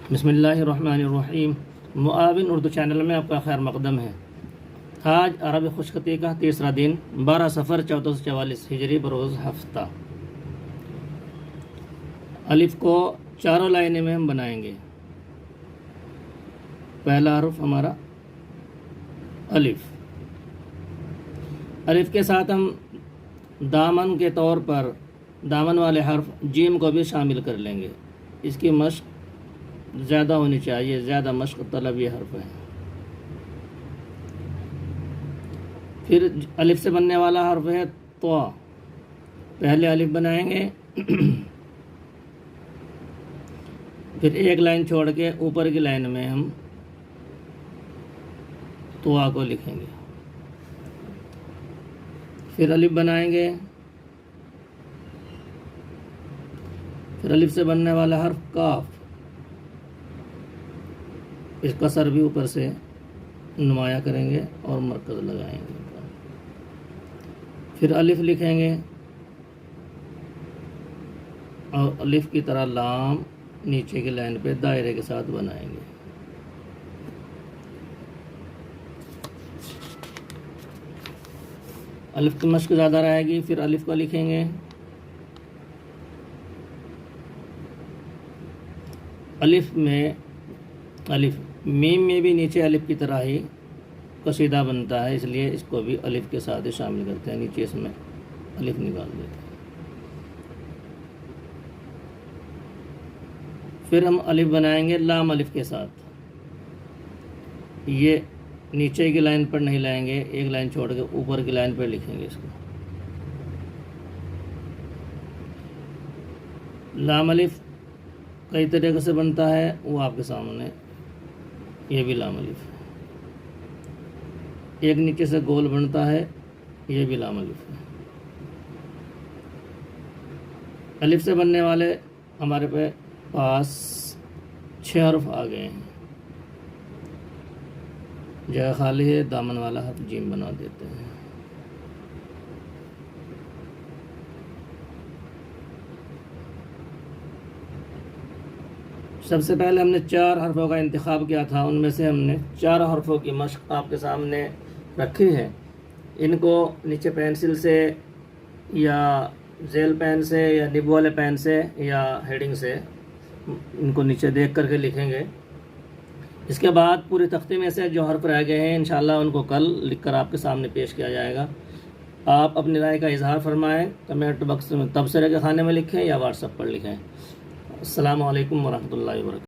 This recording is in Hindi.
बिस्मिल्लाहिर्रहमानिर्रहीम। मुआविन उर्दू चैनल में आपका खैर मकदम है। आज अरबी खुशखती का तीसरा दिन 12 सफ़र 1444 हिजरी बरोज़ हफ्ता। अलिफ को चारों लाइनें में हम बनाएंगे। पहला हर्फ हमारा अलिफ। अलिफ के साथ हम दामन के तौर पर दामन वाले हर्फ जीम को भी शामिल कर लेंगे। इसकी मश्क ज़्यादा होनी चाहिए, ज़्यादा मश्क तलब ये हर्फ है। फिर अलिफ से बनने वाला हर्फ है तो। पहले अलिफ बनाएंगे फिर एक लाइन छोड़ के ऊपर की लाइन में हम तुआ को लिखेंगे। फिर अलिफ बनाएंगे, फिर अलिफ से बनने वाला हर्फ काफ, इसका सर भी ऊपर से नुमाया करेंगे और मरकज़ लगाएंगे। फिर अलिफ लिखेंगे और अलिफ की तरह लाम नीचे की लाइन पे दायरे के साथ बनाएंगे। अलिफ की मश्क ज़्यादा रहेगी। फिर अलिफ को लिखेंगे, अलिफ मीम में भी नीचे अलिफ की तरह ही कसीदा बनता है, इसलिए इसको भी अलिफ के साथ ही शामिल करते हैं। नीचे इसमें अलिफ निकाल देते हैं। फिर हम अलिफ बनाएंगे लाम अलिफ के साथ। ये नीचे की लाइन पर नहीं लाएंगे, एक लाइन छोड़ के ऊपर की लाइन पर लिखेंगे इसको। लाम अलिफ कई तरीके से बनता है, वो आपके सामने। ये भी लाम अलिफ है। एक नीचे से गोल बनता है, ये भी लाम अलिफ है। अलिफ से बनने वाले हमारे पास 6 हर्फ आ गए हैं। जगह खाली है, दामन वाला हर्फ जीम बना देते हैं। सबसे पहले हमने 4 हर्फों का इंतखाब किया था, उनमें से हमने 4 हर्फों की मश्क आपके सामने रखी है। इनको नीचे पेंसिल से या जेल पेन से या निब वाले पेन से या हेडिंग से इनको नीचे देख करके लिखेंगे। इसके बाद पूरी तख्ती में से जो हर्फ रह गए हैं इंशाल्लाह उनको कल लिखकर आपके सामने पेश किया जाएगा। आप अपनी राय का इजहार फरमाएं, कमेंट बॉक्स में तबसरे के खाने में लिखें या व्हाट्सएप पर लिखें। अस्सलामु अलैकुम वरहमतुल्लाहि वबरकातुहू।